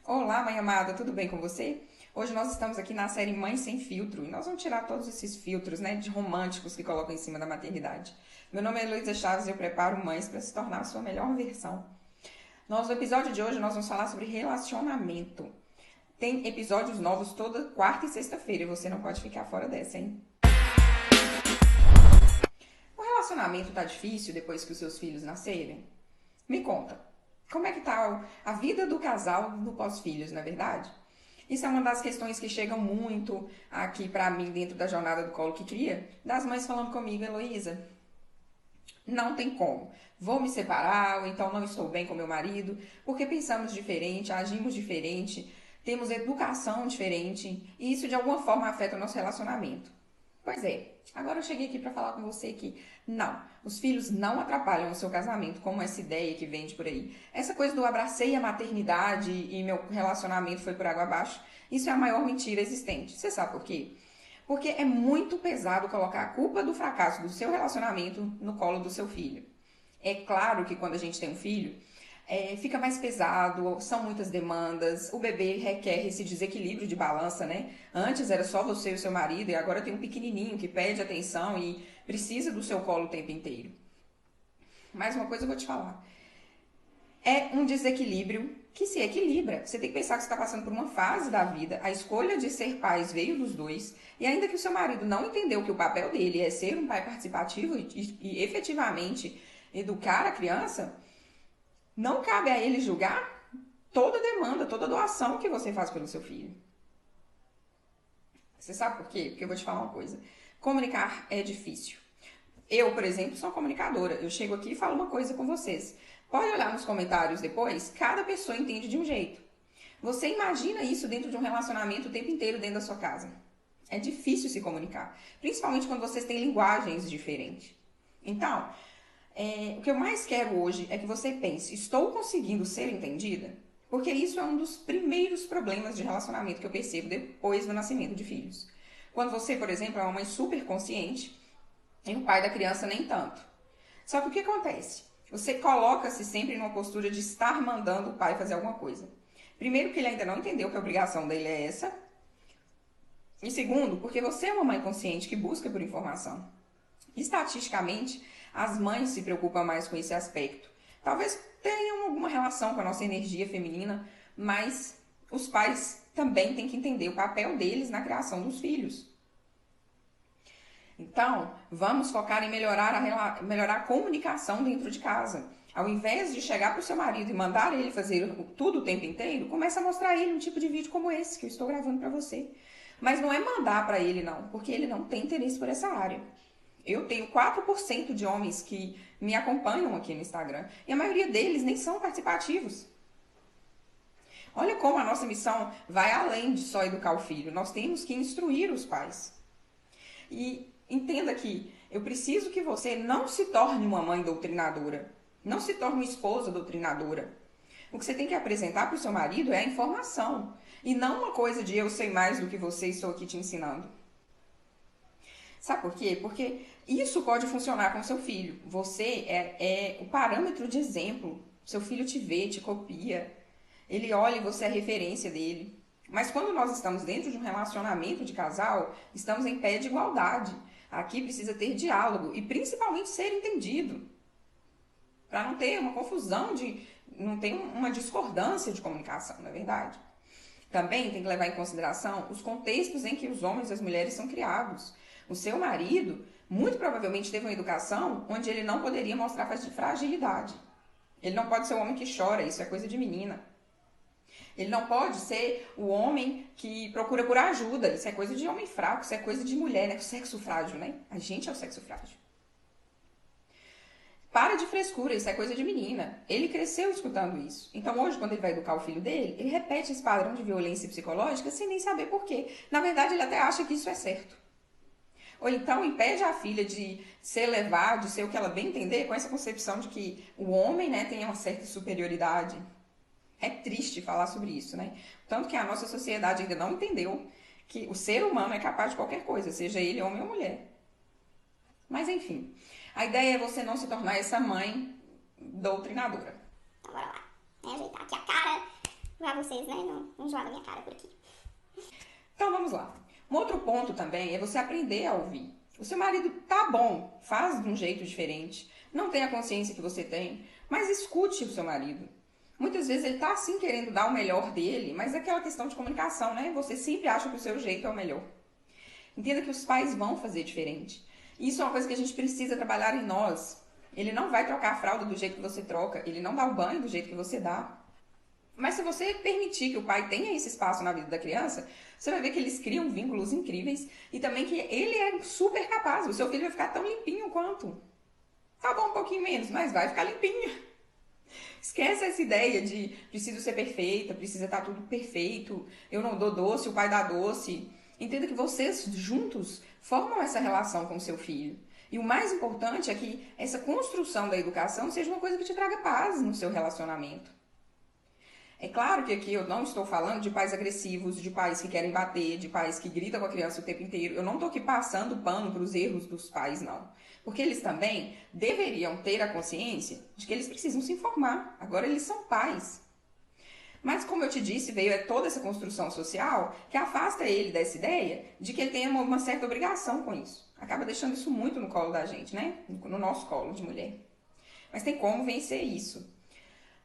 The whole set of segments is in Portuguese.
Olá, mãe amada, tudo bem com você? Hoje nós estamos aqui na série Mãe Sem Filtro e nós vamos tirar todos esses filtros, né, de românticos que colocam em cima da maternidade. Meu nome é Heloísa Chaves e eu preparo mães para se tornar a sua melhor versão. No episódio de hoje nós vamos falar sobre relacionamento. Tem episódios novos toda quarta e sexta-feira e você não pode ficar fora dessa, hein? O relacionamento tá difícil depois que os seus filhos nascerem? Me conta, como é que tá a vida do casal no pós-filhos, não é verdade? Isso é uma das questões que chegam muito aqui pra mim dentro da jornada do Colo que Cria, das mães falando comigo, Heloísa, não tem como. Vou me separar, ou então não estou bem com meu marido, porque pensamos diferente, agimos diferente, temos educação diferente, e isso de alguma forma afeta o nosso relacionamento. Pois é, agora eu cheguei aqui para falar com você que não, os filhos não atrapalham o seu casamento, como essa ideia que vende por aí. Essa coisa do abracei a maternidade e meu relacionamento foi por água abaixo, isso é a maior mentira existente. Você sabe por quê? Porque é muito pesado colocar a culpa do fracasso do seu relacionamento no colo do seu filho. É claro que quando a gente tem um filho, fica mais pesado, são muitas demandas, o bebê requer esse desequilíbrio de balança, né? Antes era só você e o seu marido e agora tem um pequenininho que pede atenção e precisa do seu colo o tempo inteiro. Mais uma coisa eu vou te falar. É um desequilíbrio que se equilibra. Você tem que pensar que você está passando por uma fase da vida, a escolha de ser pais veio dos dois, e ainda que o seu marido não entendeu que o papel dele é ser um pai participativo e efetivamente educar a criança, não cabe a ele julgar toda demanda, toda doação que você faz pelo seu filho. Você sabe por quê? Porque eu vou te falar uma coisa. Comunicar é difícil. Eu, por exemplo, sou comunicadora. Eu chego aqui e falo uma coisa com vocês. Pode olhar nos comentários depois, cada pessoa entende de um jeito. Você imagina isso dentro de um relacionamento o tempo inteiro dentro da sua casa. É difícil se comunicar, principalmente quando vocês têm linguagens diferentes. Então, o que eu mais quero hoje é que você pense, estou conseguindo ser entendida? Porque isso é um dos primeiros problemas de relacionamento que eu percebo depois do nascimento de filhos. Quando você, por exemplo, é uma mãe super consciente e o pai da criança nem tanto. Só que o que acontece? Você coloca-se sempre numa postura de estar mandando o pai fazer alguma coisa. Primeiro, que ele ainda não entendeu que a obrigação dele é essa. E segundo, porque você é uma mãe consciente que busca por informação. Estatisticamente, as mães se preocupam mais com esse aspecto. Talvez tenham alguma relação com a nossa energia feminina, mas os pais também têm que entender o papel deles na criação dos filhos. Então, vamos focar em melhorar a comunicação dentro de casa. Ao invés de chegar para o seu marido e mandar ele fazer tudo o tempo inteiro, começa a mostrar a ele um tipo de vídeo como esse que eu estou gravando para você. Mas não é mandar para ele não, porque ele não tem interesse por essa área. Eu tenho 4% de homens que me acompanham aqui no Instagram e a maioria deles nem são participativos. Olha como a nossa missão vai além de só educar o filho. Nós temos que instruir os pais. E entenda que eu preciso que você não se torne uma mãe doutrinadora. Não se torne uma esposa doutrinadora. O que você tem que apresentar para o seu marido é a informação. E não uma coisa de eu sei mais do que você e estou aqui te ensinando. Sabe por quê? Porque isso pode funcionar com o seu filho. Você é o parâmetro de exemplo. Seu filho te vê, te copia. Ele olha e você é a referência dele. Mas quando nós estamos dentro de um relacionamento de casal, estamos em pé de igualdade. Aqui precisa ter diálogo e principalmente ser entendido. Para não ter uma confusão, não ter uma discordância de comunicação, não é verdade? Também tem que levar em consideração os contextos em que os homens e as mulheres são criados. O seu marido, muito provavelmente, teve uma educação onde ele não poderia mostrar fragilidade. Ele não pode ser o homem que chora, isso é coisa de menina. Ele não pode ser o homem que procura por ajuda, isso é coisa de homem fraco, isso é coisa de mulher, né? O sexo frágil, né? A gente é o sexo frágil. Para de frescura, isso é coisa de menina. Ele cresceu escutando isso. Então hoje, quando ele vai educar o filho dele, ele repete esse padrão de violência psicológica sem nem saber por quê. Na verdade, ele até acha que isso é certo. Ou então impede a filha de ser elevada, de ser o que ela bem entender, com essa concepção de que o homem, né, tem uma certa superioridade. É triste falar sobre isso, né? Tanto que a nossa sociedade ainda não entendeu que o ser humano é capaz de qualquer coisa, seja ele homem ou mulher. Mas enfim, a ideia é você não se tornar essa mãe doutrinadora. Então bora lá. Ajeitar aqui a cara. Pra vocês, né? Não joga minha cara por aqui. Então vamos lá. Um outro ponto também é você aprender a ouvir. O seu marido tá bom, faz de um jeito diferente, não tem a consciência que você tem, mas escute o seu marido. Muitas vezes ele tá assim querendo dar o melhor dele, mas é aquela questão de comunicação, né? Você sempre acha que o seu jeito é o melhor. Entenda que os pais vão fazer diferente. Isso é uma coisa que a gente precisa trabalhar em nós. Ele não vai trocar a fralda do jeito que você troca, ele não dá o banho do jeito que você dá. Mas se você permitir que o pai tenha esse espaço na vida da criança, você vai ver que eles criam vínculos incríveis e também que ele é super capaz. O seu filho vai ficar tão limpinho quanto. Tá bom, um pouquinho menos, mas vai ficar limpinho. Esquece essa ideia de preciso ser perfeita, precisa estar tudo perfeito, eu não dou doce, o pai dá doce. Entenda que vocês juntos formam essa relação com o seu filho. E o mais importante é que essa construção da educação seja uma coisa que te traga paz no seu relacionamento. É claro que aqui eu não estou falando de pais agressivos, de pais que querem bater, de pais que gritam com a criança o tempo inteiro. Eu não estou aqui passando pano para os erros dos pais, não. Porque eles também deveriam ter a consciência de que eles precisam se informar. Agora eles são pais. Mas, como eu te disse, veio toda essa construção social que afasta ele dessa ideia de que ele tenha uma certa obrigação com isso. Acaba deixando isso muito no colo da gente, né? No nosso colo de mulher. Mas tem como vencer isso.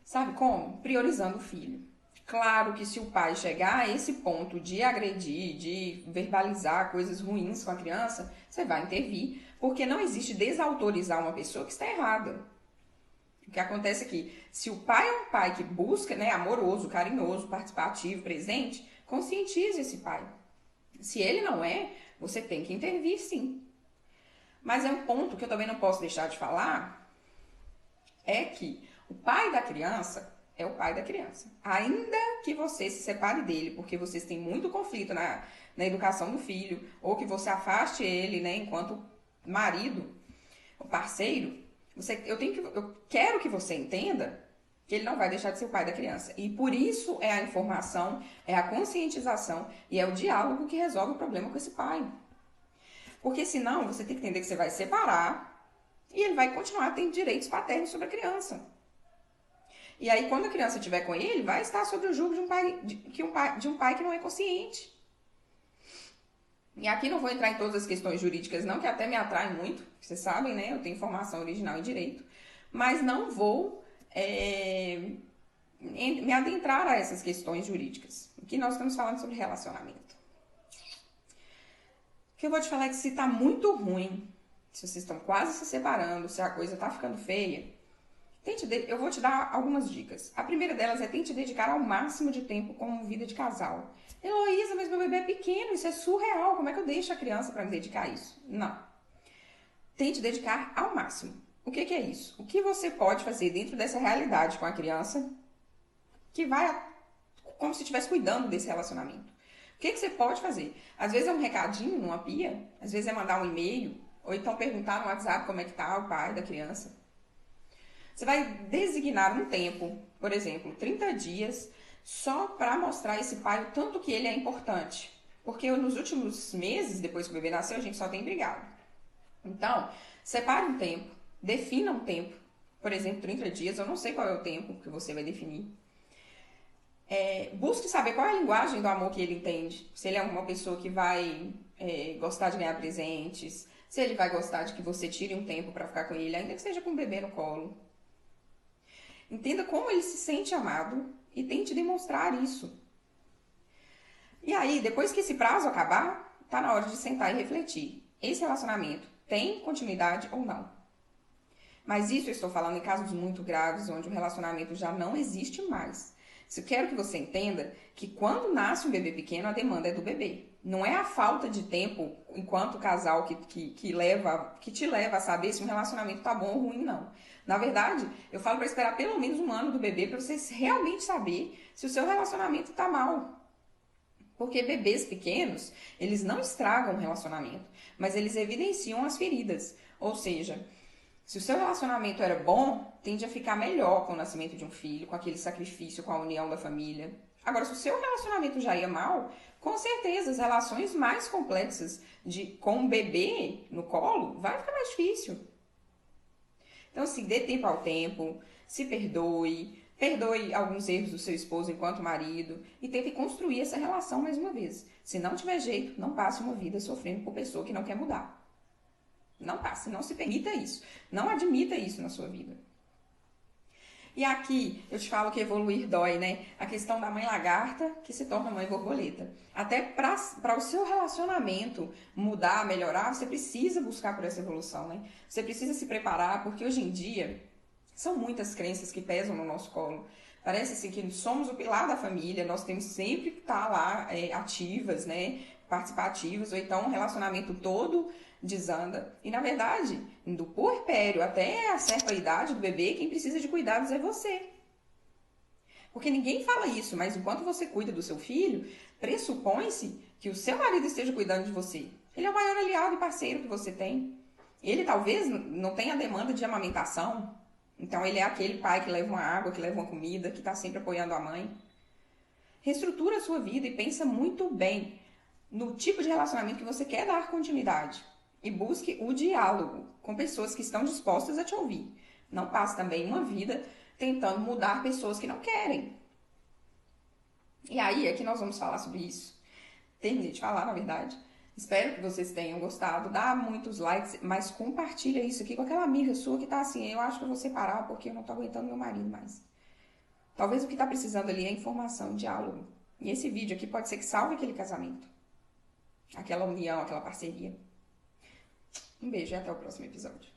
Sabe como? Priorizando o filho. Claro que se o pai chegar a esse ponto de agredir, de verbalizar coisas ruins com a criança, você vai intervir, porque não existe desautorizar uma pessoa que está errada. O que acontece é que, se o pai é um pai que busca, né, amoroso, carinhoso, participativo, presente, conscientize esse pai. Se ele não é, você tem que intervir sim. Mas é um ponto que eu também não posso deixar de falar, é que o pai da criança é o pai da criança. Ainda que você se separe dele, porque vocês têm muito conflito na educação do filho, ou que você afaste ele, né, enquanto marido, o parceiro, eu quero que você entenda que ele não vai deixar de ser o pai da criança. E por isso é a informação, é a conscientização e é o diálogo que resolve o problema com esse pai. Porque senão você tem que entender que você vai separar e ele vai continuar tendo direitos paternos sobre a criança. E aí, quando a criança estiver com ele, vai estar sob o jugo de um pai que não é consciente. E aqui não vou entrar em todas as questões jurídicas, não, que até me atraem muito. Vocês sabem, né? Eu tenho formação original em direito. Mas não vou me adentrar a essas questões jurídicas. Aqui nós estamos falando sobre relacionamento. O que eu vou te falar é que se está muito ruim, se vocês estão quase se separando, se a coisa está ficando feia, eu vou te dar algumas dicas. A primeira delas é tente dedicar ao máximo de tempo como vida de casal. Heloísa, mas meu bebê é pequeno, isso é surreal. Como é que eu deixo a criança para me dedicar a isso? Não. Tente dedicar ao máximo. O que é isso? O que você pode fazer dentro dessa realidade com a criança que vai como se estivesse cuidando desse relacionamento? O que você pode fazer? Às vezes é um recadinho numa pia, às vezes é mandar um e-mail, ou então perguntar no WhatsApp como é que tá o pai da criança. Você vai designar um tempo, por exemplo, 30 dias, só para mostrar a esse pai o tanto que ele é importante. Porque nos últimos meses, depois que o bebê nasceu, a gente só tem brigado. Então, separe um tempo, defina um tempo. Por exemplo, 30 dias, eu não sei qual é o tempo que você vai definir. Busque saber qual é a linguagem do amor que ele entende. Se ele é uma pessoa que vai gostar de ganhar presentes, se ele vai gostar de que você tire um tempo para ficar com ele, ainda que seja com o bebê no colo. Entenda como ele se sente amado e tente demonstrar isso. E aí, depois que esse prazo acabar, tá na hora de sentar e refletir. Esse relacionamento tem continuidade ou não? Mas isso eu estou falando em casos muito graves, onde o relacionamento já não existe mais. Eu quero que você entenda que quando nasce um bebê pequeno, a demanda é do bebê. Não é a falta de tempo enquanto casal que te leva a saber se um relacionamento tá bom ou ruim, não. Na verdade, eu falo para esperar pelo menos um ano do bebê para você realmente saber se o seu relacionamento tá mal. Porque bebês pequenos, eles não estragam o relacionamento, mas eles evidenciam as feridas. Ou seja, se o seu relacionamento era bom, tende a ficar melhor com o nascimento de um filho, com aquele sacrifício, com a união da família. Agora, se o seu relacionamento já ia mal, com certeza as relações mais complexas com um bebê no colo vai ficar mais difícil. Então, assim, dê tempo ao tempo, se perdoe, Perdoe alguns erros do seu esposo enquanto marido e tente construir essa relação mais uma vez. Se não tiver jeito, não passe uma vida sofrendo por pessoa que não quer mudar. Não passe, não se permita isso. Não admita isso na sua vida. E aqui eu te falo que evoluir dói, né? A questão da mãe lagarta que se torna mãe borboleta. Até para o seu relacionamento mudar, melhorar, você precisa buscar por essa evolução, né? Você precisa se preparar, porque hoje em dia são muitas crenças que pesam no nosso colo. Parece assim que somos o pilar da família, nós temos sempre que estar lá ativas, né? Participativas, ou então um relacionamento todo desanda. E na verdade, do puerpério até a certa idade do bebê, quem precisa de cuidados é você. Porque ninguém fala isso, mas enquanto você cuida do seu filho, pressupõe-se que o seu marido esteja cuidando de você. Ele é o maior aliado e parceiro que você tem. Ele talvez não tenha demanda de amamentação, então ele é aquele pai que leva uma água, que leva uma comida, que está sempre apoiando a mãe. Reestrutura a sua vida e pensa muito bem no tipo de relacionamento que você quer dar continuidade. E busque o diálogo com pessoas que estão dispostas a te ouvir. Não passe também uma vida tentando mudar pessoas que não querem. E aí é que nós vamos falar sobre isso. Terminei de falar, na verdade. Espero que vocês tenham gostado. Dá muitos likes, mas compartilha isso aqui com aquela amiga sua que tá assim, eu acho que eu vou separar porque eu não tô aguentando meu marido mais. Talvez o que tá precisando ali é informação, diálogo. E esse vídeo aqui pode ser que salve aquele casamento. Aquela união, aquela parceria. Um beijo e até o próximo episódio.